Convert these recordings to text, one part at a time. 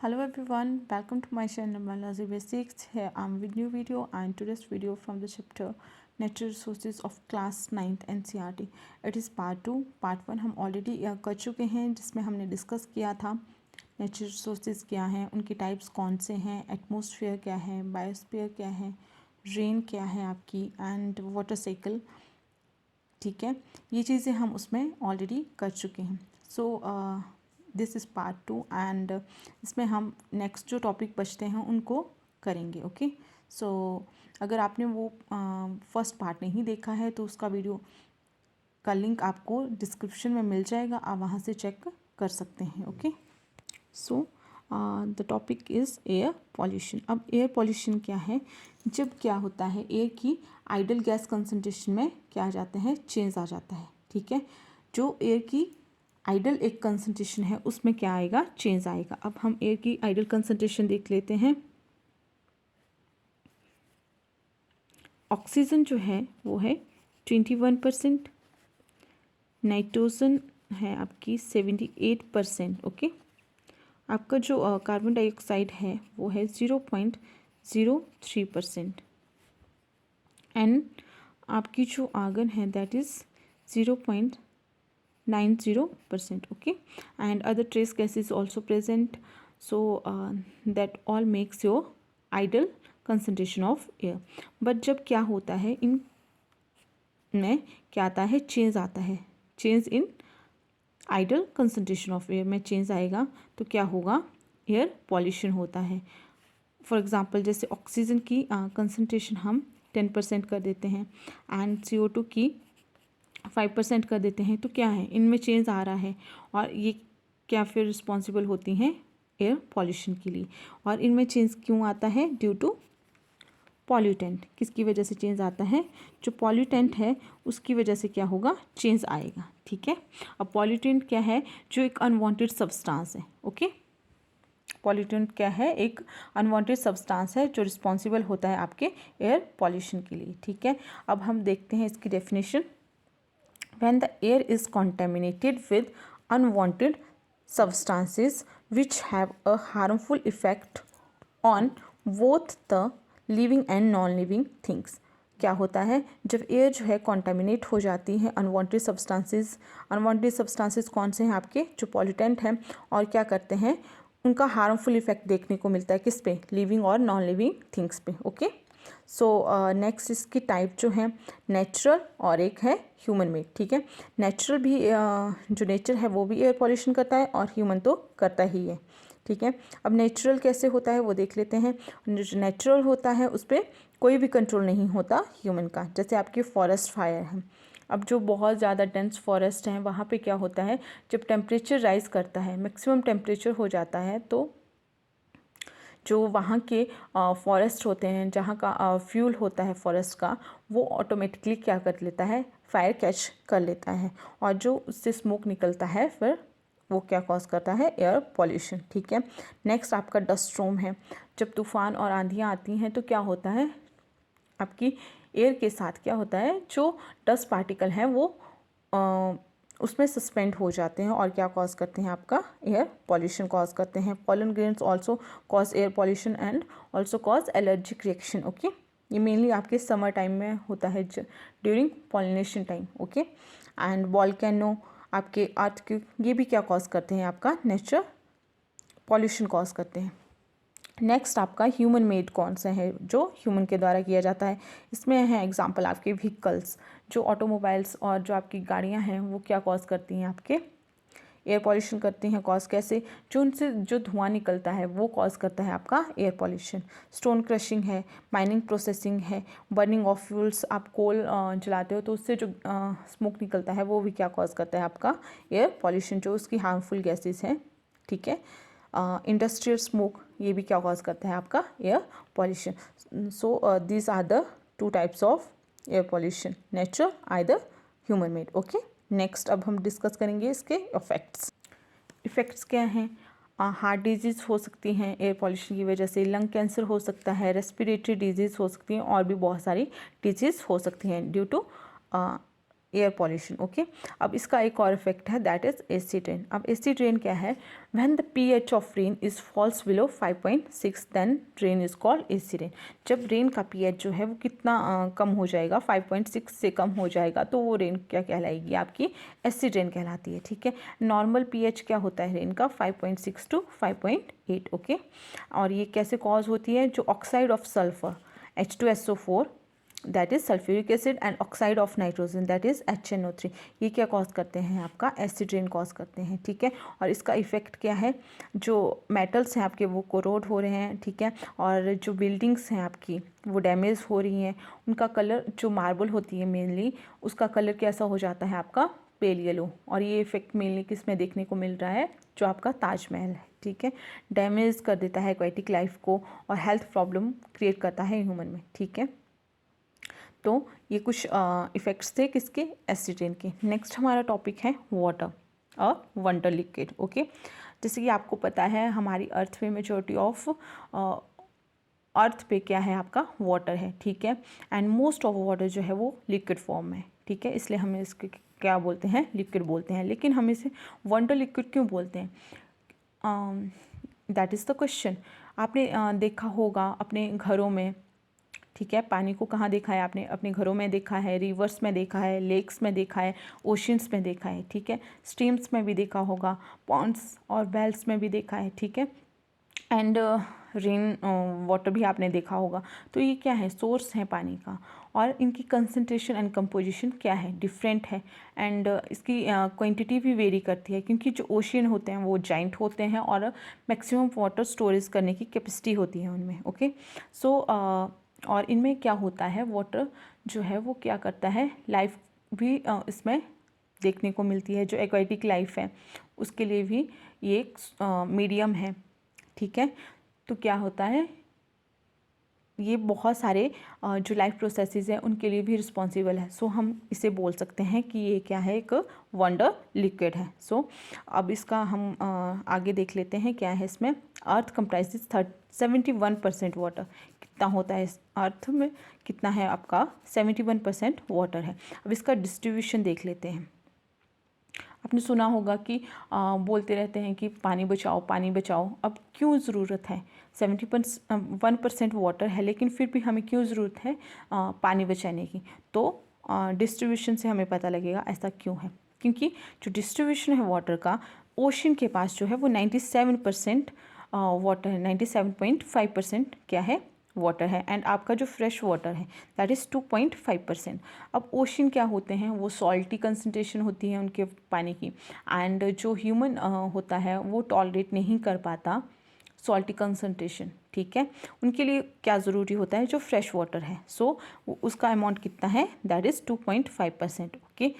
Hello everyone, welcome to my channel Malazi Basics. Here I'm with new video and today's video from the chapter Natural Resources of Class 9th NCERT. It is part 2. Part 1 हम already कर चुके हैं जिसमें हमने discuss किया था natural resources क्या हैं, उनके टाइप्स कौन से हैं, एटमॉस्फेयर क्या है, बायोस्फीयर क्या है, रेन क्या है आपकी एंड वाटर साइकिल। ठीक है, ये चीज़ें हम उसमें ऑलरेडी कर चुके हैं। So this is part 2 and इसमें हम नेक्स्ट जो टॉपिक बचते हैं उनको करेंगे। ओके, सो अगर आपने वो फर्स्ट पार्ट नहीं देखा है तो उसका वीडियो का लिंक आपको डिस्क्रिप्शन में मिल जाएगा, आप वहाँ से चेक कर सकते हैं। Okay, so the topic is air pollution. अब एयर पॉल्यूशन क्या है, जब क्या होता है एयर की आइडल गैस कंसंट्रेशन में क्या आ जाता है, चेंज आ जाता है। ठीक है, जो एयर की आइडल एक कंसंट्रेशन है उसमें क्या आएगा, चेंज आएगा। अब हम एयर की आइडल कंसंट्रेशन देख लेते हैं। ऑक्सीजन जो है वो है 21%, नाइट्रोजन है आपकी 78%। ओके, आपका जो कार्बन डाइऑक्साइड है वो है 0.03% एंड आपकी जो आर्गन है that is 0.90%. Okay, and other trace gases also present, so that all makes your ideal concentration of air. But जब क्या होता है इन में क्या आता है, चेंज आता है, change in ideal concentration of air में चेंज आएगा तो क्या होगा, एयर पॉल्यूशन होता है। फॉर एग्जांपल जैसे ऑक्सीजन की कंसंट्रेशन हम 10% कर देते हैं एंड CO2 की 5% कर देते हैं तो क्या है, इनमें चेंज आ रहा है और ये क्या फिर रिस्पॉन्सिबल होती हैं एयर पॉल्यूशन के लिए। और इनमें चेंज क्यों आता है, ड्यू टू पॉल्यूटेंट। किसकी वजह से चेंज आता है, जो पॉल्यूटेंट है उसकी वजह से क्या होगा, चेंज आएगा। ठीक है, अब पॉल्यूटेंट क्या है, जो एक अनवांटेड सब्सटेंस है। ओके, पॉल्यूटेंट क्या है, एक अनवांटेड सब्सटेंस है जो रिस्पॉन्सिबल होता है आपके एयर पॉल्यूशन के लिए। ठीक है, अब हम देखते हैं इसकी definition. When the air is contaminated with unwanted substances which have a harmful effect on both the living and non-living things. क्या होता है, जब एयर जो है कॉन्टामिनेट हो जाती है अनवांटेड सब्सटेंसेस कौन से हैं आपके, जो पॉल्यूटेंट हैं, और क्या करते हैं, उनका हार्मफुल इफेक्ट देखने को मिलता है किस पे, लिविंग और नॉन लिविंग थिंग्स पे। ओके, सो नेक्स्ट इसकी टाइप जो है नेचुरल और एक है ह्यूमन मेड। ठीक है, नेचुरल भी जो नेचर है वो भी एयर पॉल्यूशन करता है और ह्यूमन तो करता ही है। ठीक है, अब नेचुरल कैसे होता है वो देख लेते हैं। जो नेचुरल होता है उस पर कोई भी कंट्रोल नहीं होता ह्यूमन का, जैसे आपकी फॉरेस्ट फायर है। अब जो बहुत ज़्यादा डेंस फॉरेस्ट हैं वहाँ पे क्या होता है, जब टेम्परेचर राइज़ करता है, मैक्सिमम टेम्परेचर हो जाता है, तो जो वहाँ के फॉरेस्ट होते हैं, जहाँ का फ्यूल होता है फॉरेस्ट का, वो ऑटोमेटिकली क्या कर लेता है, फायर कैच कर लेता है और जो उससे स्मोक निकलता है फिर वो क्या कॉज करता है, एयर पॉल्यूशन। ठीक है, नेक्स्ट आपका डस्ट स्टॉर्म है। जब तूफ़ान और आंधियाँ आती हैं तो क्या होता है, आपकी एयर के साथ क्या होता है, जो डस्ट पार्टिकल हैं वो उसमें सस्पेंड हो जाते हैं और क्या कॉज करते हैं, आपका एयर पॉल्यूशन कॉज करते हैं। Pollen grains also cause air pollution and also cause allergic reaction. Okay, ये मेनली आपके समर टाइम में होता है, during pollination time. Okay, and volcano, आपके अर्थक्वेक, ये भी क्या कॉज करते हैं, आपका नेचुरल पॉल्यूशन कॉज करते हैं। नेक्स्ट आपका ह्यूमन मेड कौन सा है, जो ह्यूमन के द्वारा किया जाता है। इसमें है एग्जांपल आपके व्हीकल्स, जो ऑटोमोबाइल्स और जो आपकी गाड़ियां हैं वो क्या कॉज करती हैं, आपके एयर पॉल्यूशन करती हैं। कॉज कैसे, जो उनसे जो धुआं निकलता है वो कॉज करता है आपका एयर पॉल्यूशन। स्टोन क्रशिंग है, माइनिंग प्रोसेसिंग है, बर्निंग ऑफ फ्यूल्स, आप कोल जलाते हो तो उससे जो स्मोक निकलता है वो भी क्या कॉज करता है, आपका एयर पॉल्यूशन, जो उसकी हार्मफुल गैसेज हैं। ठीक है, इंडस्ट्रियल स्मोक, ये भी क्या कॉज करता है, आपका air pollution. So these are the two types of air pollution, natural either human made. Okay, next अब हम डिस्कस करेंगे इसके इफ़ेक्ट्स क्या हैं। हार्ट डिजीज़ हो सकती हैं एयर पॉल्यूशन की वजह से, लंग कैंसर हो सकता है, रेस्पिरेटरी डिजीज़ हो सकती हैं और भी बहुत सारी डिजीज़ हो सकती हैं due to air pollution. Okay, अब इसका एक और इफेक्ट है, दैट इज एसिड रेन। अब एसिड रेन क्या है, when the pH of rain is falls below 5.6 then rain is called acid rain. जब रेन का pH जो है वो कितना कम हो जाएगा, 5.6 से कम हो जाएगा, तो वो रेन क्या कहलाएगी, आपकी एसिड रेन कहलाती है। ठीक है, नॉर्मल pH क्या होता है रेन का, 5.6 टू 5.8। ओके, और ये कैसे कॉज होती है, जो oxide of sulphur H2SO4 that is sulphuric acid and oxide of nitrogen that is HNO3, ये क्या कॉज करते हैं, आपका एसिड रेन कॉज करते हैं। ठीक है, और इसका इफेक्ट क्या है, जो मेटल्स हैं आपके वो कोरोड हो रहे हैं। ठीक है, और जो बिल्डिंग्स हैं आपकी वो डैमेज हो रही हैं, उनका कलर, जो मार्बल होती है मेनली, उसका कलर कैसा हो जाता है, आपका पेल येलो। और ये इफेक्ट मेनली किस में देखने को मिल रहा है, जो आपका ताजमहल है। ठीक है, डैमेज कर देता है एक्वेटिक लाइफ को और हेल्थ प्रॉब्लम क्रिएट करता है ह्यूमन में। ठीक है, तो ये कुछ इफ़ेक्ट्स थे किसके, एसिड रेन के। नेक्स्ट हमारा टॉपिक है वाटर और वंडर लिक्विड। ओके, जैसे कि आपको पता है हमारी अर्थ में मेजॉरिटी ऑफ अर्थ पे क्या है, आपका वाटर है। ठीक है, एंड मोस्ट ऑफ वाटर जो है वो लिक्विड फॉर्म में। ठीक है, इसलिए हम इसके क्या बोलते हैं, लिक्विड बोलते हैं। लेकिन हम इसे वंडर लिक्विड क्यों बोलते हैं, दैट इज़ द क्वेश्चन। आपने देखा होगा अपने घरों में, ठीक है, पानी को कहाँ देखा है आपने, अपने घरों में देखा है, रिवर्स में देखा है, लेक्स में देखा है, ओशंस में देखा है। ठीक है, स्ट्रीम्स में भी देखा होगा, पॉन्ड्स और वेल्स में भी देखा है। ठीक है, एंड रेन वाटर भी आपने देखा होगा। तो ये क्या है, सोर्स है पानी का, और इनकी कंसंट्रेशन एंड कंपोजिशन क्या है, डिफरेंट है। एंड इसकी क्वांटिटी भी वेरी करती है, क्योंकि जो ओशियन होते हैं वो जाइंट होते हैं और मैक्सिमम वाटर स्टोरेज करने की कैपेसिटी होती है उनमें। ओके, सो और इनमें क्या होता है, वाटर जो है वो क्या करता है, लाइफ भी इसमें देखने को मिलती है। जो एक्वेटिक लाइफ है उसके लिए भी ये एक मीडियम है। ठीक है, तो क्या होता है, ये बहुत सारे जो लाइफ प्रोसेसेस हैं उनके लिए भी रिस्पॉन्सिबल है। सो हम इसे बोल सकते हैं कि ये क्या है, एक वंडर लिक्विड है। सो अब इसका हम आगे देख लेते हैं क्या है इसमें। अर्थ कंप्राइजेज 71% वाटर। कितना होता है इस अर्थ में, कितना है आपका, 71% वाटर है। अब इसका डिस्ट्रीब्यूशन देख लेते हैं। आपने सुना होगा कि बोलते रहते हैं कि पानी बचाओ पानी बचाओ। अब क्यों ज़रूरत है, 71% वाटर है, लेकिन फिर भी हमें क्यों ज़रूरत है पानी बचाने की। तो डिस्ट्रीब्यूशन से हमें पता लगेगा ऐसा क्यों है। क्योंकि जो डिस्ट्रीब्यूशन है वाटर का, ओशन के पास जो है वो 97% वाटर है, 97.5% क्या है, वाटर है। एंड आपका जो फ्रेश वाटर है दैट इज़ 2.5%। अब ओशन क्या होते हैं, वो सॉल्टी कंसनट्रेशन होती है उनके पानी की, एंड जो ह्यूमन होता है वो टॉलरेट नहीं कर पाता सॉल्टी कंसनट्रेशन। ठीक है, उनके लिए क्या ज़रूरी होता है, जो फ्रेश वाटर है। सो उसका अमाउंट कितना है, दैट इज़ 2.5%। ओके,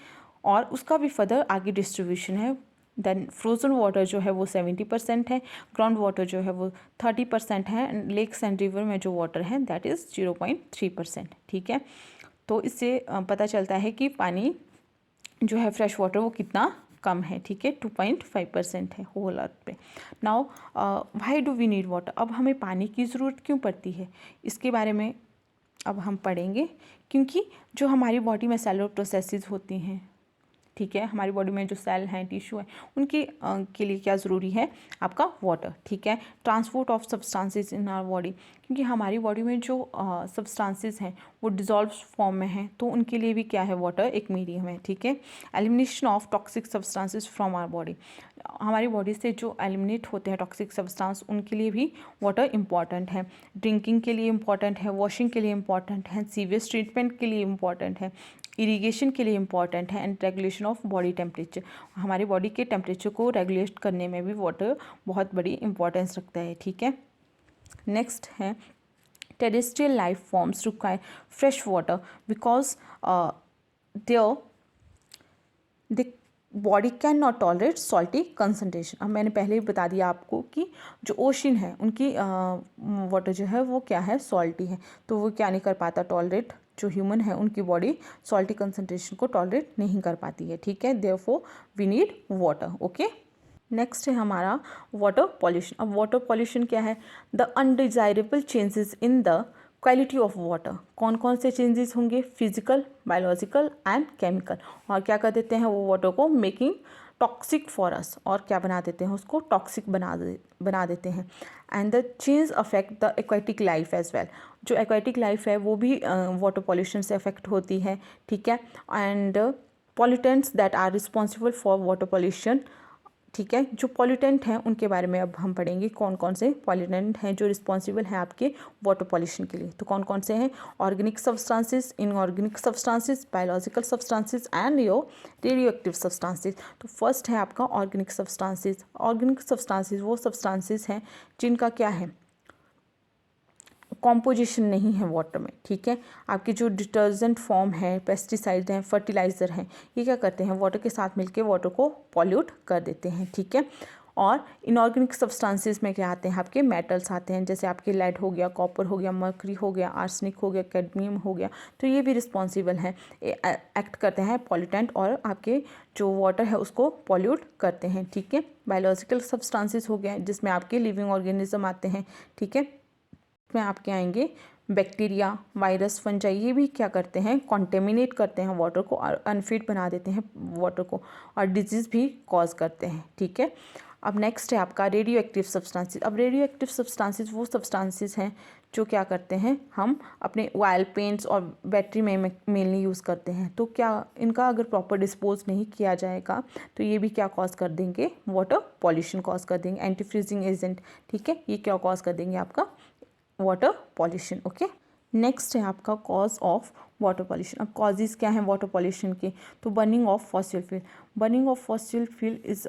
और उसका भी फर्दर आगे डिस्ट्रीब्यूशन है। देन फ्रोज़न वाटर जो है वो 70% है, ग्राउंड वाटर जो है वो 30% है, एंड लेक्स एंड रिवर में जो वाटर है दैट इज़ 0.3%। ठीक है, तो इससे पता चलता है कि पानी जो है फ्रेश वाटर वो कितना कम है। ठीक है, 2.5% है होल अर्थ पे। Now why do we need water, अब हमें पानी की ज़रूरत क्यों पड़ती है, इसके बारे में अब हम पढ़ेंगे। क्योंकि जो हमारी बॉडी में सेलुलर प्रोसेसेस होती हैं, ठीक है, हमारी बॉडी में जो सेल हैं, टिश्यू हैं, उनके के लिए क्या ज़रूरी है, आपका वाटर। ठीक है, transport of substances in our body, क्योंकि हमारी बॉडी में जो सब्सटेंसेस हैं वो डिज़ोल्व फॉर्म में हैं, तो उनके लिए भी क्या है, वाटर एक मीडियम है। ठीक है, elimination of toxic substances from our body, हमारी बॉडी से जो एलिमिनेट होते हैं टॉक्सिक सब्सटेंस, उनके लिए भी वाटर इंपॉर्टेंट है। ड्रिंकिंग के लिए इंपॉर्टेंट है, वॉशिंग के लिए इंपॉर्टेंट है, सीवेज ट्रीटमेंट के लिए इंपॉर्टेंट है, इरिगेशन के लिए इंपॉर्टेंट है, and regulation of body temperature, हमारी बॉडी के टेम्परेचर को रेगुलेट करने में भी वाटर बहुत बड़ी इंपॉर्टेंस रखता है। ठीक है, नेक्स्ट है terrestrial life forms require fresh water because there the body can not tolerate salty concentration. अब मैंने पहले ही बता दिया आपको कि जो ओशन है उनकी वाटर जो है वो क्या है, सॉल्टी है, तो वो क्या नहीं कर पाता टॉलरेट, जो ह्यूमन है उनकी बॉडी सॉल्टी कंसनट्रेशन को टॉलरेट नहीं कर पाती है। ठीक है, therefore we need water. Okay, next है हमारा वाटर पॉल्यूशन। अब वाटर पॉल्यूशन क्या है, the undesirable changes in the quality of water, कौन कौन से चेंजेस होंगे, फिजिकल, बायोलॉजिकल एंड केमिकल, और क्या कर देते हैं वो वाटर को मेकिंग टॉक्सिक फॉर अस, और क्या बना देते हैं उसको टॉक्सिक बना देते हैं। And the change affect the aquatic life as well, जो एक्वेटिक लाइफ है वो भी वाटर पॉल्यूशन से अफेक्ट होती है, ठीक है। And pollutants that are responsible for water pollution, ठीक है, जो पॉल्यूटेंट हैं उनके बारे में अब हम पढ़ेंगे, कौन कौन से पॉल्यूटेंट हैं जो रिस्पॉन्सिबल हैं आपके वाटर पॉल्यूशन के लिए। तो कौन कौन से हैं, organic substances, inorganic substances, biological substances and your radio active substances. तो फर्स्ट है आपका ऑर्गेनिक सब्सटेंसेस। ऑर्गेनिक सब्सटेंसेस वो सब्सटेंसेस हैं जिनका क्या है, कॉम्पोजिशन नहीं है वाटर में, ठीक है। आपके जो डिटर्जेंट फॉर्म है, पेस्टिसाइड हैं, फर्टिलाइज़र हैं, ये क्या करते हैं वाटर के साथ मिलके वाटर को पॉल्यूट कर देते हैं, ठीक है। और इनऑर्गेनिक सब्सटेंसेस में क्या आते हैं, आपके मेटल्स आते हैं, जैसे आपके लेड हो गया, कॉपर हो गया, मर्करी हो गया, आर्सेनिक हो गया, कैडमियम हो गया। तो ये भी रिस्पॉन्सिबल हैं, एक्ट करते हैं पॉल्यूटेंट और आपके जो वाटर है उसको पॉल्यूट करते हैं, ठीक है। बायोलॉजिकल सब्सटेंसेस हो गए जिसमें आपके लिविंग ऑर्गेनिज्म आते हैं, ठीक है। में आपके आएंगे बैक्टीरिया, वायरस, फंजाई, ये भी क्या करते हैं, कॉन्टेमिनेट करते हैं वाटर को और अनफिट बना देते हैं वाटर को, और डिजीज़ भी कॉज करते हैं, ठीक है। अब नेक्स्ट है आपका रेडियो एक्टिव सब्सटेंसेस। अब रेडियो एक्टिव सब्सटेंसेस वो सब्सटेंसेस हैं जो क्या करते हैं, हम अपने ऑयल पेंट्स और बैटरी में मेनली यूज़ करते हैं। तो क्या इनका अगर प्रॉपर डिस्पोज नहीं किया जाएगा तो ये भी क्या कॉज कर देंगे, वाटर पॉल्यूशन कॉज कर देंगे। एंटी फ्रीजिंग एजेंट, ठीक है, ये क्या कॉज कर देंगे आपका वाटर पॉल्यूशन, ओके। नेक्स्ट है आपका कॉज ऑफ वाटर पॉल्यूशन। अब कॉजेज़ क्या हैं वाटर पॉल्यूशन के, तो burning of fossil fuel. Burning of fossil fuel is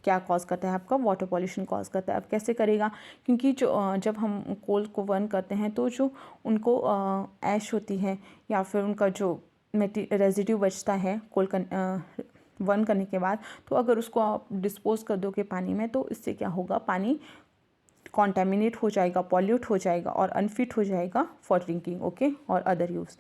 क्या कॉज करता है आपका, वाटर पॉल्यूशन कॉज करता है। अब कैसे करेगा, क्योंकि जो जब हम कोल को बर्न करते हैं तो जो उनको ऐश होती है या फिर उनका जो रेजिड्यू बचता है कोल बर्न करने के बाद, तो अगर उसको आप डिस्पोज कर दोगे पानी में तो इससे क्या होगा, पानी कॉन्टेमिनेट हो जाएगा, पॉल्यूट हो जाएगा और अनफिट हो जाएगा फॉर ड्रिंकिंग, ओके, और अदर यूज़।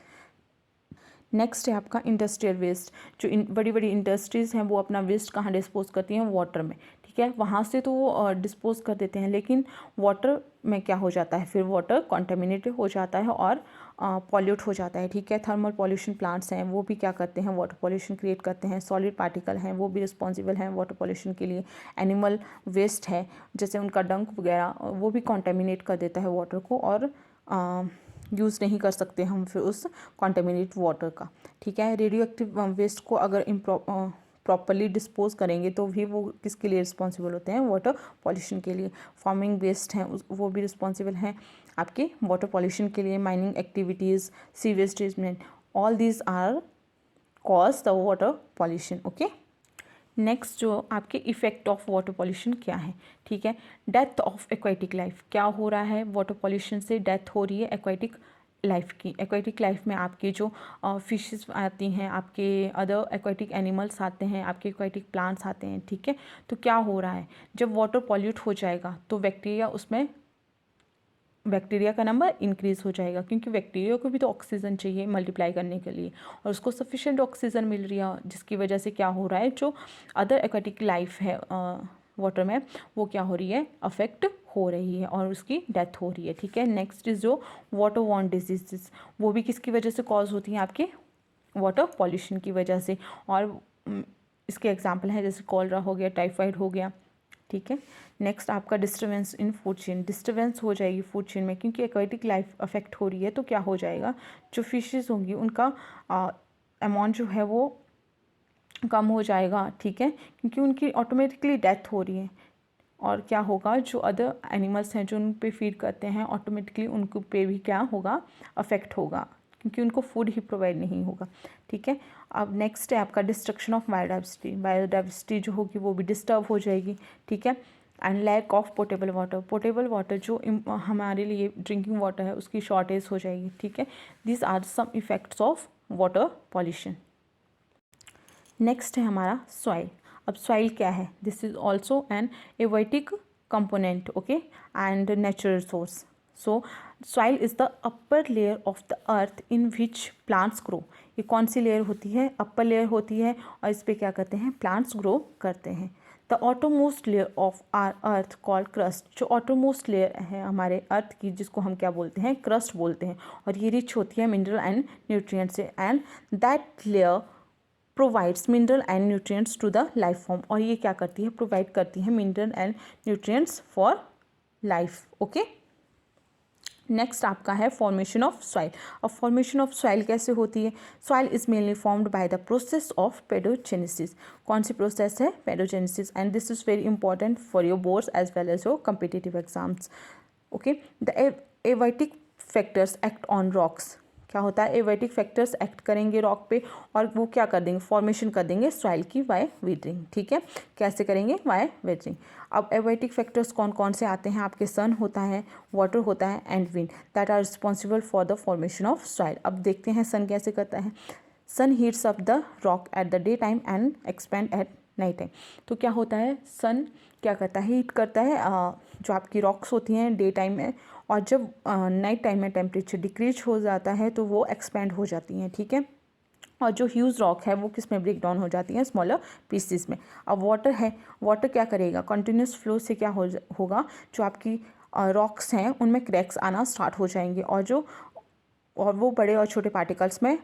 नेक्स्ट है आपका इंडस्ट्रियल वेस्ट। जो बड़ी बड़ी इंडस्ट्रीज़ हैं वो अपना वेस्ट कहाँ डिस्पोज करती हैं, वाटर में, ठीक है। वहाँ से तो वो डिस्पोज कर देते हैं, लेकिन वाटर में क्या हो जाता है, फिर वाटर कॉन्टेमिनेट हो जाता है और पॉल्यूट हो जाता है, ठीक है। थर्मल पॉल्यूशन प्लांट्स हैं वो भी क्या करते हैं, वाटर पॉल्यूशन क्रिएट करते हैं। सॉलिड पार्टिकल हैं वो भी रिस्पॉन्सिबल हैं वाटर पॉल्यूशन के लिए। एनिमल वेस्ट है जैसे उनका डंक वगैरह, वो भी कॉन्टेमिनेट कर देता है वाटर को और यूज़ नहीं कर सकते हम फिर उस कॉन्टेमिनेट वाटर का, ठीक है। रेडियो एक्टिव वेस्ट को अगर प्रॉपरली डिस्पोज करेंगे तो भी वो किसके लिए रिस्पॉन्सिबल होते हैं, वाटर पॉल्यूशन के लिए। फार्मिंग वेस्ट हैं वो भी रिस्पॉन्सिबल हैं आपके वाटर पॉल्यूशन के लिए। Mining activities, sewage treatment, all these are cause the water pollution, okay. Next जो आपके इफ़ेक्ट ऑफ वाटर पॉल्यूशन क्या है, ठीक है। डेथ ऑफ एक्वेटिक लाइफ, क्या हो रहा है वाटर पॉल्यूशन से, डेथ हो रही है एक्वेटिक लाइफ की। एक्वेटिक लाइफ में आपके जो फिशेस आती हैं, आपके अदर एक्वेटिक एनिमल्स आते हैं, आपके एक्वेटिक प्लांट्स आते हैं, ठीक है। तो क्या हो रहा है, जब वाटर पॉल्यूट हो जाएगा तो बैक्टीरिया का नंबर इंक्रीज़ हो जाएगा, क्योंकि बैक्टीरिया को भी तो ऑक्सीजन चाहिए मल्टीप्लाई करने के लिए और उसको सफिशिएंट ऑक्सीजन मिल रही है, जिसकी वजह से क्या हो रहा है, जो अदर एक्वेटिक लाइफ है वाटर में वो क्या हो रही है, अफेक्ट हो रही है और उसकी डेथ हो रही है, ठीक है। नेक्स्ट इज जो वाटर वॉर्न डिजीज़, वो भी किसकी वजह से कॉज होती हैं, आपके वाटर पॉल्यूशन की वजह से। और इसके एग्जाम्पल हैं जैसे कॉलरा हो गया, टाइफाइड हो गया, ठीक है। नेक्स्ट आपका disturbance in food chain, disturbance हो जाएगी फूड चेन में, क्योंकि एक्वेटिक लाइफ अफेक्ट हो रही है तो क्या हो जाएगा, जो फिशेस होंगी उनका अमाउंट जो है वो कम हो जाएगा, ठीक है, क्योंकि उनकी ऑटोमेटिकली डेथ हो रही है। और क्या होगा, जो अदर एनिमल्स हैं जो उन पे फीड करते हैं ऑटोमेटिकली उनको पे भी क्या होगा, अफेक्ट होगा, क्योंकि उनको फूड ही प्रोवाइड नहीं होगा, ठीक है। अब नेक्स्ट है आपका डिस्ट्रक्शन ऑफ बायोडाइवर्सिटी। बायोडाइवर्सिटी जो होगी वो भी डिस्टर्ब हो जाएगी, ठीक है। And lack of portable water, portable water जो हमारे लिए ड्रिंकिंग वाटर है उसकी शॉर्टेज हो जाएगी, ठीक है। This are some effects of water pollution. Next है हमारा सॉइल। अब सॉइल क्या है, this is also an abiotic component, okay, and natural resource. So soil is the upper layer of the earth in which plants grow. ये कौन सी layer होती है, upper layer होती है और इस पर क्या करते हैं, प्लांट्स ग्रो करते हैं। The outermost layer of our earth called crust, जो ऑटोमोस्ट लेयर है हमारे अर्थ की, जिसको हम क्या बोलते हैं, क्रस्ट बोलते हैं, और ये रिच होती है मिनरल एंड न्यूट्रिएंट से, and that layer provides mineral and nutrients to the life form, और ये क्या करती है, प्रोवाइड करती है mineral and nutrients for life. Okay, next आपका है फॉर्मेशन ऑफ सॉइल। अब फॉर्मेशन ऑफ सॉइल कैसे होती है? Soil is mainly formed by the process of pedogenesis. कौन सी प्रोसेस है? Pedogenesis, and this is very important for your boards as well as your competitive exams. Okay, the abiotic factors act on rocks. क्या होता है? Abiotic factors act करेंगे rock पे, और वो क्या कर देंगे, फॉर्मेशन कर देंगे सॉइल की बाय वीटरिंग। ठीक है, कैसे करेंगे? बाय वीटरिंग। अब एवाइटिक फैक्टर्स कौन कौन से आते हैं आपके? सन होता है, वाटर होता है, and wind, that are responsible for the formation of soil. अब देखते हैं सन कैसे करता है। Sun heats up the rock at the day time and expand at night time. तो क्या होता है, सन क्या करता है, हीट करता है जो आपकी रॉक्स होती हैं डे टाइम में, और जब नाइट टाइम में टेम्परेचर डिक्रीज हो जाता है तो वो एक्सपेंड हो जाती हैं। ठीक है, और जो ह्यूज रॉक है वो किस में ब्रेक डाउन हो जाती है? स्मॉलर पीसेस में। अब वाटर है, वाटर क्या करेगा, कंटिन्यूस फ्लो से क्या होगा, जो आपकी रॉक्स हैं उनमें क्रैक्स आना स्टार्ट हो जाएंगे, और वो बड़े और छोटे पार्टिकल्स में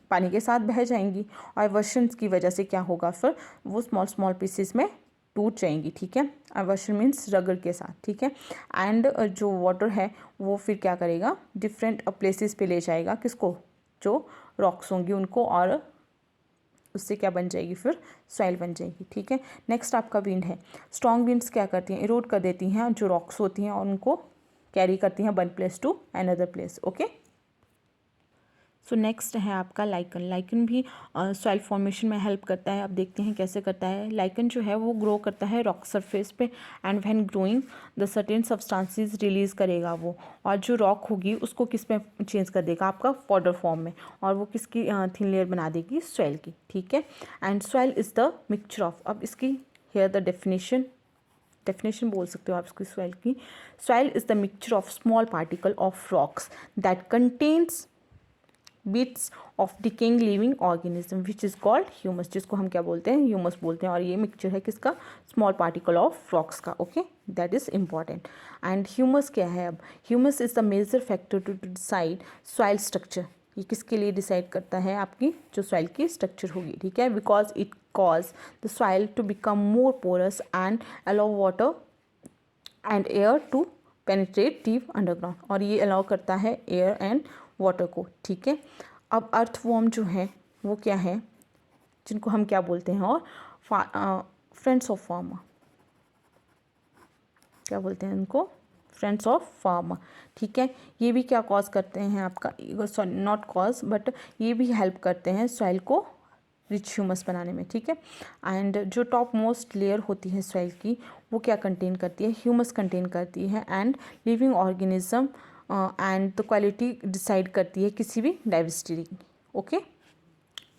पानी के साथ बह जाएंगी, और वर्शंस की वजह से क्या होगा, फिर वो स्मॉल स्मॉल पीसेस में टूट जाएंगी। ठीक है, वर्शन मीन्स रगड़ के साथ। ठीक है, एंड जो वाटर है वो फिर क्या करेगा, डिफरेंट प्लेसेस पे ले जाएगा, किसको, जो रॉक्स होंगी उनको, और उससे क्या बन जाएगी, फिर सॉइल बन जाएगी। ठीक है, नेक्स्ट आपका विंड है। स्ट्रॉन्ग विंड्स क्या करती हैं, इरोड कर देती हैं जो रॉक्स होती हैं और उनको कैरी करती हैं one place to another place. Okay, so next है आपका लाइकन। लाइकन भी सॉइल फॉर्मेशन में हेल्प करता है। अब देखते हैं कैसे करता है। लाइकन जो है वो ग्रो करता है रॉक सरफेस पे, and when growing the certain substances release करेगा वो, और जो रॉक होगी उसको किस में चेंज कर देगा, आपका पाउडर फॉर्म में, और वो किसकी थिन लेयर बना देगी, सॉइल की। ठीक है, and soil is the mixture of, अब इसकी हेयर द डेफिनेशन बोल सकते हो आप इसकी सॉइल की। Soil is the mixture of small particle of rocks that contains bits of decaying living organism which is called humus, जिसको हम क्या बोलते हैं, ह्यूमस बोलते हैं, और ये मिक्सचर है किसका, स्मॉल पार्टिकल ऑफ रॉक्स का। Okay, that is important. And humus क्या है? अब humus is the major factor to decide soil structure. ये किसके लिए डिसाइड करता है, आपकी जो सॉइल की स्ट्रक्चर होगी। ठीक है, because it cause the soil to become more porous and allow water and air to penetrate deep underground, और ये अलाउ करता है एयर एंड वाटर को। ठीक है, अब अर्थवॉर्म जो है वो क्या है, जिनको हम क्या बोलते हैं, और फ्रेंड्स ऑफ फार्मर, क्या बोलते हैं उनको, फ्रेंड्स ऑफ फार्मर। ठीक है, ये भी क्या कॉज करते हैं आपका, सॉरी नॉट कॉज, बट ये भी हेल्प करते हैं सॉइल को रिच ह्यूमस बनाने में। ठीक है, एंड जो टॉप मोस्ट लेयर होती है सॉइल की वो क्या कंटेन करती है, ह्यूमस कंटेन करती है, and living organism and the quality decide करती है किसी भी डाइवर्सिटी की। ओके,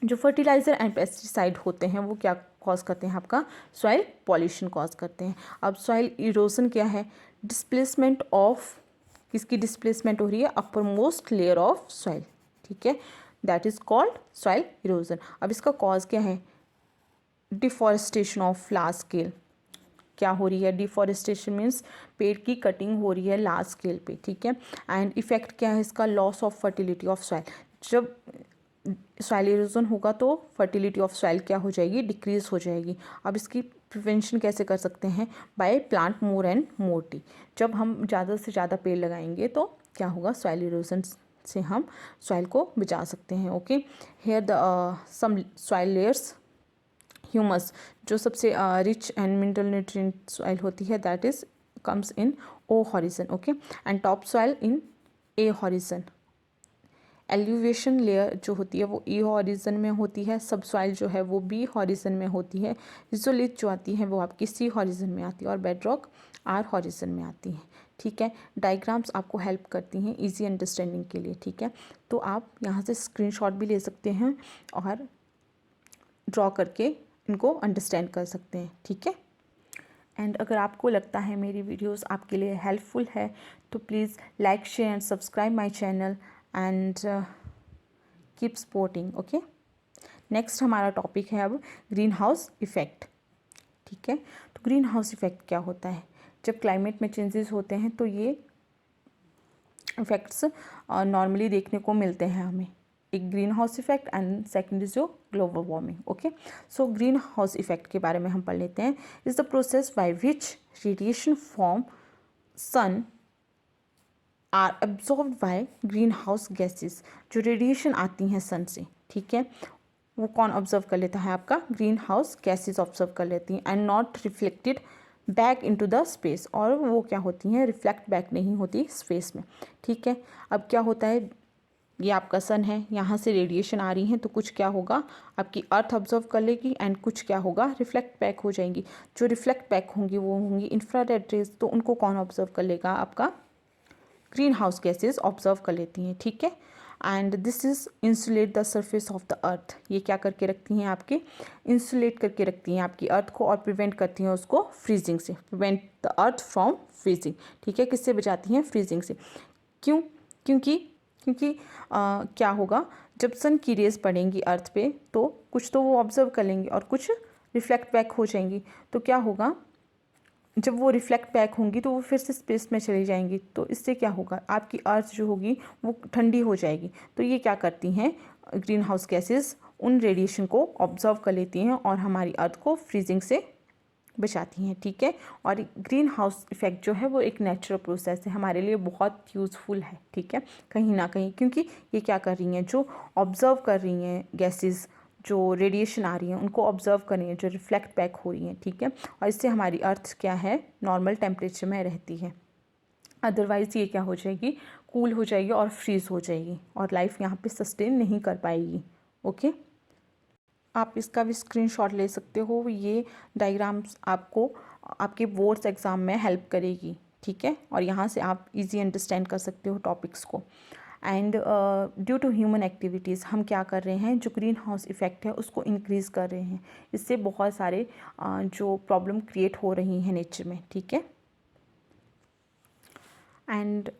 जो फर्टिलाइज़र एंड पेस्टिसाइड होते हैं वो क्या कॉज करते हैं, आपका सॉइल पॉल्यूशन कॉज करते हैं। अब सॉइल इरोजन क्या है, डिस्प्लेसमेंट ऑफ, किसकी डिस्प्लेसमेंट हो रही है, upper most layer of soil. ठीक है, that is called soil erosion. अब इसका कॉज क्या है, डिफॉरेस्टेशन ऑफ लार्ज स्केल। क्या हो रही है, डिफॉरेस्टेशन मीन्स पेड़ की कटिंग हो रही है लार्ज स्केल पे। ठीक है, एंड इफेक्ट क्या है इसका, loss of fertility of soil. जब सॉइल इरोजन होगा तो फर्टिलिटी ऑफ सॉइल क्या हो जाएगी, डिक्रीज हो जाएगी। अब इसकी प्रिवेंशन कैसे कर सकते हैं, by plant more and more tree. जब हम ज़्यादा से ज़्यादा पेड़ लगाएंगे तो क्या होगा, सॉइल इरोजन से हम सॉइल को बचा सकते हैं। Okay, here the some soil layers. Humus जो सबसे rich and mineral nutrient soil होती है, that is comes in O horizon. Okay, and top soil in A horizon. Eluviation layer जो होती है वो ई हॉरिजन में होती है, सब सॉइल जो है वो बी हॉरिजन में होती है, रिजोलिथ जो आती है वो आपकी सी हॉरिजन में आती है, और बेडरॉक आर हॉरिजन में आती है। ठीक है, डायग्राम्स आपको हेल्प करती हैं इजी अंडरस्टैंडिंग के लिए। ठीक है, तो आप यहाँ से स्क्रीनशॉट भी ले सकते हैं और ड्रॉ करके इनको अंडरस्टैंड कर सकते हैं। ठीक है, एंड अगर आपको लगता है मेरी वीडियोस आपके लिए हेल्पफुल है तो please like share and subscribe my channel and keep supporting. Okay, next हमारा टॉपिक है अब ग्रीन हाउस इफ़ेक्ट। ठीक है। तो ग्रीन हाउस इफेक्ट क्या होता है? जब क्लाइमेट में चेंजेस होते हैं तो ये इफेक्ट्स नॉर्मली देखने को मिलते हैं हमें, एक green house effect and second is जो global warming. Okay, so green house effect के बारे में हम पढ़ लेते हैं। Is the process by which radiation from sun are absorbed by green house gases. जो रेडिएशन आती हैं सन से, ठीक है, वो कौन ऑब्जर्व कर लेता है? आपका ग्रीन हाउस गैसेज ऑब्जर्व कर लेती हैं and not reflected back into the space, और वो क्या होती हैं? रिफ्लेक्ट बैक नहीं होती स्पेस में, ठीक है। अब क्या होता है, ये आपका सन है, यहाँ से रेडिएशन आ रही है तो कुछ क्या होगा, आपकी अर्थ ऑब्जर्व कर लेगी एंड कुछ क्या होगा, रिफ्लेक्ट बैक हो जाएंगी। जो रिफ्लेक्ट बैक होंगी वो होंगी इंफ्रारेड रेज, तो उनको कौन ऑब्जर्व कर लेगा? आपका ग्रीन हाउस गैसेज ऑब्जर्व कर लेती हैं, ठीक है। And this is insulate the surface of the अर्थ। ये क्या करके रखती हैं? आपके इंसुलेट करके रखती हैं आपकी अर्थ को और प्रिवेंट करती हैं उसको फ्रीजिंग से, prevent the earth from freezing, ठीक है। किससे बचाती हैं? फ्रीजिंग से। क्यों? क्योंकि क्या होगा, जब सन की रेज पड़ेंगी अर्थ पे तो कुछ तो वो ऑब्जर्व कर लेंगी और कुछ रिफ्लेक्ट बैक हो जाएंगी। तो क्या होगा, जब वो रिफ्लेक्ट बैक होंगी तो वो फिर से स्पेस में चली जाएंगी, तो इससे क्या होगा, आपकी अर्थ जो होगी वो ठंडी हो जाएगी। तो ये क्या करती हैं, ग्रीन हाउस गैसेस उन रेडिएशन को ऑब्जर्व कर लेती हैं और हमारी अर्थ को फ्रीजिंग से बचाती हैं, ठीक है। और ग्रीन हाउस इफेक्ट जो है वो एक नेचुरल प्रोसेस है, हमारे लिए बहुत यूज़फुल है, ठीक है, कहीं ना कहीं, क्योंकि ये क्या कर रही हैं, जो ऑब्जर्व कर रही हैं गैसेस, जो रेडिएशन आ रही हैं उनको ऑब्जर्व कर रही हैं, जो रिफ्लेक्ट बैक हो रही हैं, ठीक है। और इससे हमारी अर्थ क्या है, नॉर्मल टेम्परेचर में रहती है। अदरवाइज़ ये क्या हो जाएगी, कूल हो जाएगी और फ्रीज़ हो जाएगी और लाइफ यहाँ पे सस्टेन नहीं कर पाएगी। ओके, आप इसका भी स्क्रीनशॉट ले सकते हो, ये डायग्राम्स आपको आपके बोर्ड्स एग्ज़ाम में हेल्प करेगी, ठीक है। और यहाँ से आप इजी अंडरस्टैंड कर सकते हो टॉपिक्स को। And due to human activities हम क्या कर रहे हैं, जो ग्रीन हाउस इफ़ेक्ट है उसको इंक्रीज़ कर रहे हैं। इससे बहुत सारे जो प्रॉब्लम क्रिएट हो रही हैं नेचर में, ठीक है। And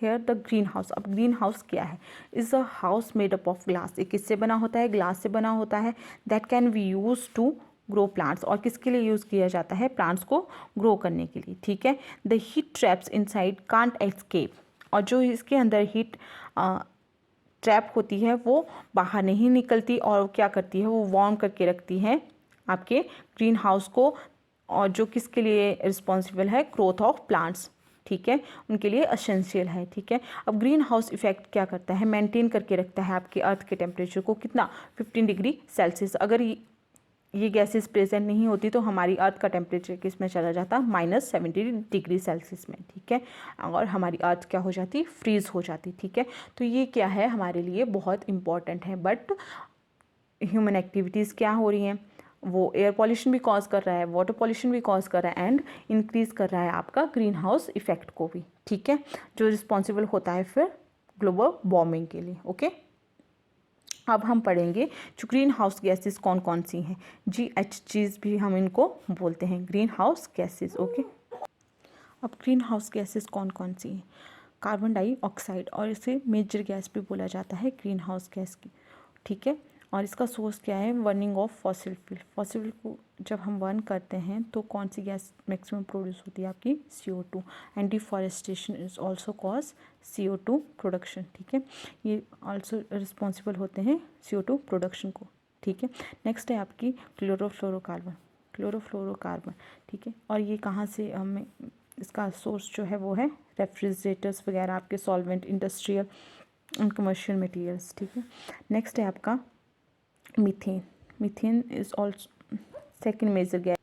here the green house. अब ग्रीन हाउस क्या है? Is a house made up of glass. ये किससे बना होता है? ग्लास से बना होता है। That can be use to grow plants. और किसके लिए यूज़ किया जाता है? प्लांट्स को ग्रो करने के लिए, ठीक है। The heat traps inside can't escape. और जो इसके अंदर हीट ट्रैप होती है वो बाहर नहीं निकलती और क्या करती है, वो वार्म करके रखती है आपके ग्रीन हाउस को। और जो किसके लिए रिस्पॉन्सिबल है? ग्रोथ ऑफ प्लांट्स, ठीक है, उनके लिए एसेंशियल है, ठीक है। अब ग्रीन हाउस इफेक्ट क्या करता है? मेंटेन करके रखता है आपके अर्थ के टेम्परेचर को, कितना? 15 डिग्री सेल्सियस। अगर ये गैसेस प्रेजेंट नहीं होती तो हमारी अर्थ का टेम्परेचर किस में चला जाता? -70 डिग्री सेल्सियस में, ठीक है। और हमारी अर्थ क्या हो जाती? फ्रीज हो जाती, ठीक है। तो ये क्या है, हमारे लिए बहुत इंपॉर्टेंट है। बट ह्यूमन एक्टिविटीज़ क्या हो रही हैं, वो एयर पॉल्यूशन भी कॉज कर रहा है, वाटर पॉल्यूशन भी कॉज कर रहा है एंड इंक्रीज कर रहा है आपका ग्रीन हाउस इफेक्ट को भी, ठीक है, जो रिस्पॉन्सिबल होता है फिर ग्लोबल वार्मिंग के लिए। ओके, अब हम पढ़ेंगे जो ग्रीन हाउस गैसेस कौन कौन सी हैं। GHGs भी हम इनको बोलते हैं, ग्रीन हाउस गैसेस। ओके, अब ग्रीन हाउस गैसेस कौन कौन सी हैं? कार्बन डाइऑक्साइड, और इसे मेजर गैस भी बोला जाता है ग्रीन हाउस गैस की, ठीक है। और इसका सोर्स क्या है? Burning of fossil fuel. Fossil को जब हम बर्न करते हैं तो कौन सी गैस मैक्सिमम प्रोड्यूस होती है? आपकी CO2। And deforestation is also cause CO2 production, ठीक है। ये ऑल्सो रिस्पॉन्सिबल होते हैं CO2 प्रोडक्शन को, ठीक है। नेक्स्ट है आपकी क्लोरोफ्लोरोकार्बन, क्लोरोफ्लोरोकार्बन, ठीक है। और ये कहाँ से हमें, इसका सोर्स जो है वो है रेफ्रिजरेटर्स वगैरह, आपके solvent, industrial and commercial materials, ठीक है। नेक्स्ट है आपका methane. Methane is also second major gas.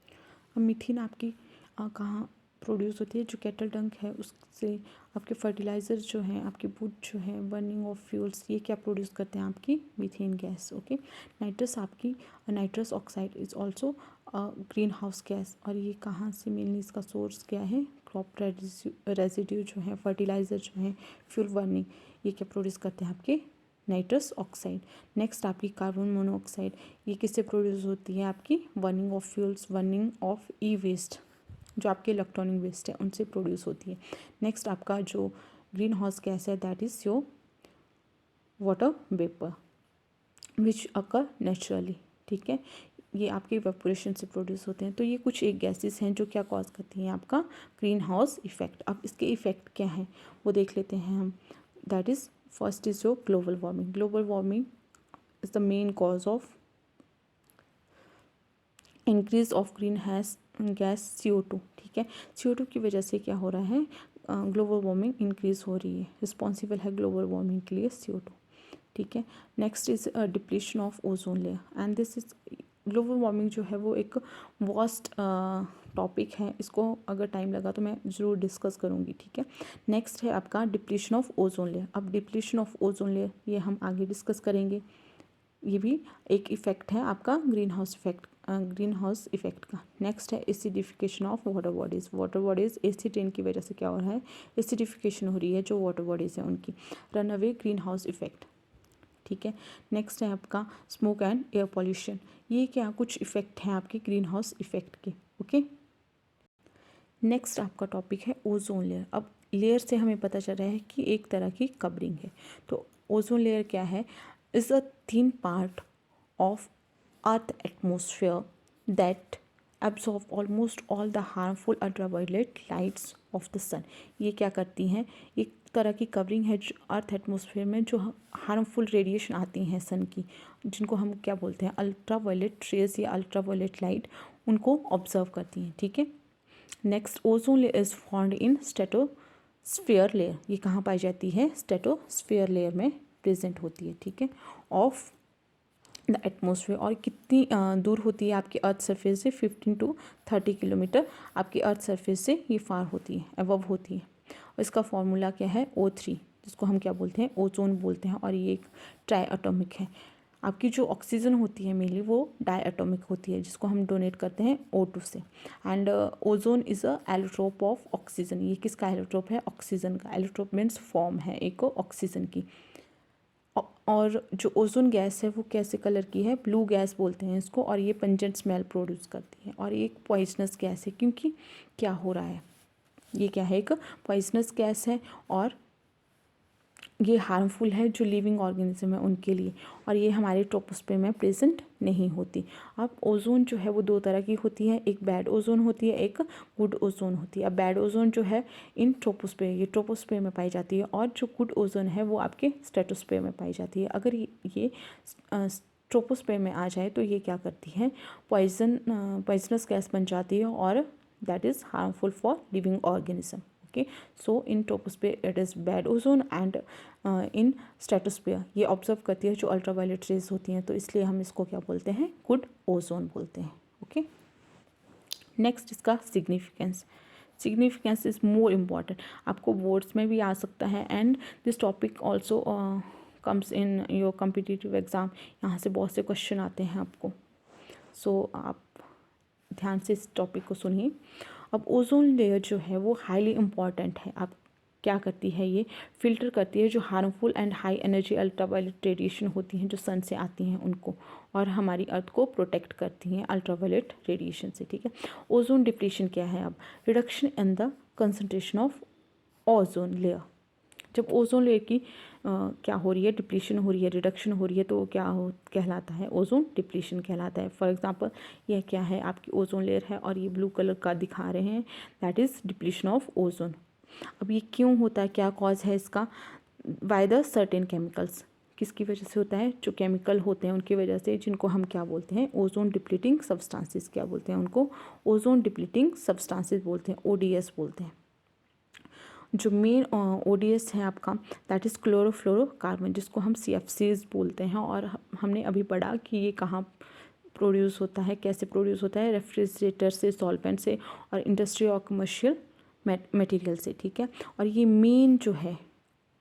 अब मीथेन आपकी कहाँ प्रोड्यूस होती है? जो कैटल डंक है उससे आपके फर्टिलाइज़र जो हैं, आपके वुड जो है, बर्निंग ऑफ फ्यूल्स, ये क्या प्रोड्यूस करते हैं? आपकी मीथेन गैस। ओके, नाइट्रस, आपकी nitrous oxide is also green house gas. और ये कहाँ से मेनली इसका सोर्स क्या है? क्रॉप रेजिड्यू जो है, फर्टिलाइज़र जो है, फ्यूल बर्निंग, ये क्या प्रोड्यूस करते हैं? आपके नाइट्रस ऑक्साइड। नेक्स्ट आपकी कार्बन मोनोऑक्साइड, ये किससे प्रोड्यूस होती है? आपकी burning of fuels, burning of e waste, जो आपके इलेक्ट्रॉनिक वेस्ट है उनसे प्रोड्यूस होती है। नेक्स्ट आपका जो ग्रीन हाउस गैस है that is your water vapour which occur naturally, ठीक है। ये आपके इवेपोरेशन से प्रोड्यूस होते हैं। तो ये कुछ एक गैसेस हैं जो क्या कॉज करती हैं आपका ग्रीन हाउस इफेक्ट। अब इसके इफेक्ट क्या हैं वो देख लेते हैं हम। दैट इज़ फर्स्ट इज़ जो global warming. Global warming is the main cause of increase of green gas CO2। ठीक है, CO2 की वजह से क्या हो रहा है, ग्लोबल वार्मिंग इंक्रीज हो रही है। रिस्पॉन्सिबल है ग्लोबल वार्मिंग के लिए CO2। ठीक है, next is depletion of ozone layer and this is global warming जो है वो एक वास्ट टॉपिक है। इसको अगर टाइम लगा तो मैं ज़रूर डिस्कस करूँगी। ठीक है, नेक्स्ट है आपका डिप्लीशन ऑफ ओजोन लेयर। अब डिप्लीशन ऑफ ओजोन लेयर ये हम आगे डिस्कस करेंगे। ये भी एक इफ़ेक्ट है आपका ग्रीन हाउस इफेक्ट का। नेक्स्ट है acidification of water bodies. Water bodies acid rain की वजह से क्या हो रहा है, एसिडिफिकेशन हो रही है जो वाटर बॉडीज़ हैं उनकी। Run away green house effect. ठीक है, नेक्स्ट है आपका स्मोक एंड एयर पॉल्यूशन। ये क्या कुछ इफ़ेक्ट हैं आपके ग्रीन हाउस इफेक्ट के। ओके, नेक्स्ट आपका टॉपिक है ओजोन लेयर। अब लेयर से हमें पता चल रहा है कि एक तरह की कवरिंग है। तो ओजोन लेयर क्या है, is a thin part of earth atmosphere that absorb almost all the harmful ultraviolet lights of the sun। ये क्या करती हैं, एक तरह की कवरिंग है जो अर्थ एटमोसफेयर में जो हार्मफुल रेडिएशन आती हैं सन की, जिनको हम क्या बोलते हैं अल्ट्रावायलेट रेज या अल्ट्रावायलेट लाइट, उनको ऑब्जर्व करती हैं। ठीक है, next ozone layer is found in stratosphere layer. ये कहाँ पाई जाती है, स्ट्रेटोस्फेयर लेयर में प्रेजेंट होती है। ठीक है, ऑफ द एटमोसफेयर। और कितनी दूर होती है आपकी अर्थ सरफेस से, 15 to 30 किलोमीटर आपकी अर्थ सरफेस से ये फार होती है, अबव होती है। और इसका फॉर्मूला क्या है, O3, जिसको हम क्या बोलते हैं, ओजोन बोलते हैं। और ये एक ट्राई एटॉमिक है। आपकी जो ऑक्सीजन होती है मेनली वो डाई एटॉमिक होती है, जिसको हम डोनेट करते हैं O2 से। And ozone is a allotrope of oxygen. ये किसका एलोट्रोप है, ऑक्सीजन का। एलोट्रोप मीन्स फॉर्म है एक ऑक्सीजन की। और जो ओजोन गैस है वो कैसे कलर की है, ब्लू गैस बोलते हैं इसको। और ये पंजेंट स्मेल प्रोड्यूस करती है। और ये एक पॉइजनस गैस है, क्योंकि क्या हो रहा है, ये क्या है, एक पॉइजनस गैस है और ये हार्मफुल है जो लिविंग ऑर्गेनिज्म है उनके लिए। और ये हमारे ट्रोपोस्फेयर में प्रेजेंट नहीं होती। अब ओजोन जो है वो दो तरह की होती है, एक बैड ओजोन होती है, एक गुड ओजोन होती है। अब बैड ओजोन जो है इन ट्रोपोस्फेयर, ये ट्रोपोस्फेयर में पाई जाती है। और जो गुड ओजोन है वो आपके स्ट्रेटोस्फेयर में पाई जाती है। अगर ये ट्रोपोस्फेयर में आ जाए तो ये क्या करती है, पॉइजनस गैस बन जाती है और that is harmful for living organism. Okay, so in troposphere it is bad ozone and in stratosphere ये ऑब्जर्व करती है जो अल्ट्रावायलेट रेज होती हैं, तो इसलिए हम इसको क्या बोलते हैं, गुड ओजोन बोलते हैं। ओके, नेक्स्ट इसका सिग्निफिकेंस इज़ मोर इम्पॉर्टेंट। आपको बोर्ड्स में भी आ सकता है and this topic also comes in your competitive exam. यहाँ से बहुत से क्वेश्चन आते हैं आपको, सो आप ध्यान से इस टॉपिक को सुनिए। अब ओजोन लेयर जो है वो हाईली इम्पॉर्टेंट है। आप क्या करती है, ये फिल्टर करती है जो harmful and high energy ultraviolet radiation होती हैं जो सन से आती हैं उनको, और हमारी अर्थ को प्रोटेक्ट करती हैं अल्ट्रावायलेट रेडिएशन से। ठीक है, ओजोन डिप्लीशन क्या है, अब reduction in the concentration of ozone layer. जब ओजोन लेयर की क्या हो रही है, डिप्लीशन हो रही है, रिडक्शन हो रही है, तो क्या कहलाता है, ओजोन डिप्लीशन कहलाता है। फॉर एग्जांपल यह क्या है, आपकी ओजोन लेयर है और ये ब्लू कलर का दिखा रहे हैं, that is depletion of ozone. अब ये क्यों होता है, क्या कॉज है इसका, बाय द सर्टेन केमिकल्स। किसकी वजह से होता है, जो केमिकल होते हैं उनकी वजह से, जिनको हम क्या बोलते हैं, ओजोन डिप्लीटिंग सब्सटेंसेस क्या बोलते हैं उनको, ओजोन डिप्लीटिंग सब्सटेंसेस बोलते हैं, ODS बोलते हैं। जो मेन ODS है आपका, दैट इज़ क्लोरोफ्लोरोकार्बन, जिसको हम CFCs बोलते हैं। और हमने अभी पढ़ा कि ये कहाँ प्रोड्यूस होता है, कैसे प्रोड्यूस होता है, रेफ्रिजरेटर से, सॉल्वेंट से, और इंडस्ट्री और कमर्शियल मटेरियल से। ठीक है, और ये मेन जो है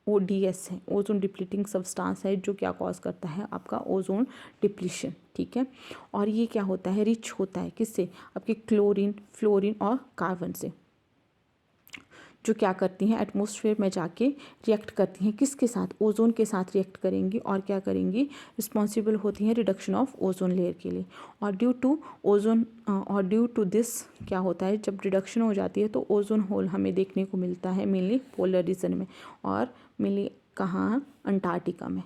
ODS है, ओजोन डिप्लीटिंग सब्सटेंस है, जो क्या कॉज करता है आपका ओजोन डिप्लीशन। ठीक है, और ये क्या होता है, रिच होता है किससे, आपके क्लोरीन, फ्लोरीन और कार्बन से, जो क्या करती हैं, एटमॉस्फेयर में जाके रिएक्ट करती हैं, किसके साथ, ओजोन के साथ रिएक्ट करेंगी और क्या करेंगी, रिस्पॉन्सिबल होती हैं रिडक्शन ऑफ ओजोन लेयर के लिए। और ड्यू टू दिस क्या होता है, जब रिडक्शन हो जाती है तो ओजोन होल हमें देखने को मिलता है मेनली पोलर रीजन में, और मेनली कहाँ, अंटार्कटिका में।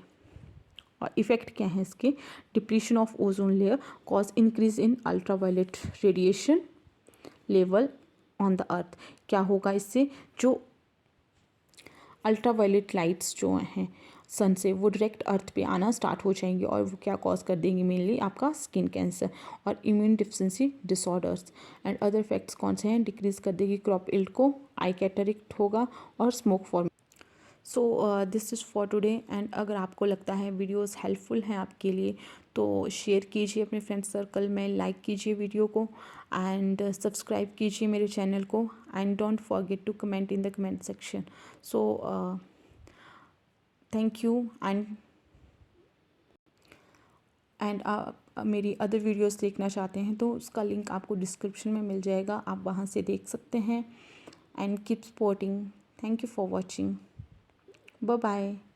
और इफ़ेक्ट क्या है इसके, depletion of ozone layer cause increase in ultraviolet radiation level on the earth. क्या होगा इससे, जो अल्ट्रावायलेट लाइट्स जो हैं सन से वो डायरेक्ट अर्थ पे आना स्टार्ट हो जाएंगे और वो क्या कॉज कर देंगे, मेनली आपका स्किन कैंसर और immune deficiency disorders. And other effects कौन से हैं, डिक्रीज कर देगी क्रॉप इल्ड को, आई कैटरेक्ट होगा और smoke form. So this is for today. And अगर आपको लगता है वीडियोस हेल्पफुल हैं आपके लिए तो शेयर कीजिए अपने फ्रेंड सर्कल में, लाइक कीजिए वीडियो को एंड सब्सक्राइब कीजिए मेरे चैनल को and don't forget to comment in the comment section. So thank you. And मेरी अदर वीडियोस देखना चाहते हैं तो उसका लिंक आपको डिस्क्रिप्शन में मिल जाएगा, आप वहाँ से देख सकते हैं। And keep supporting. Thank you for watching. Bye bye.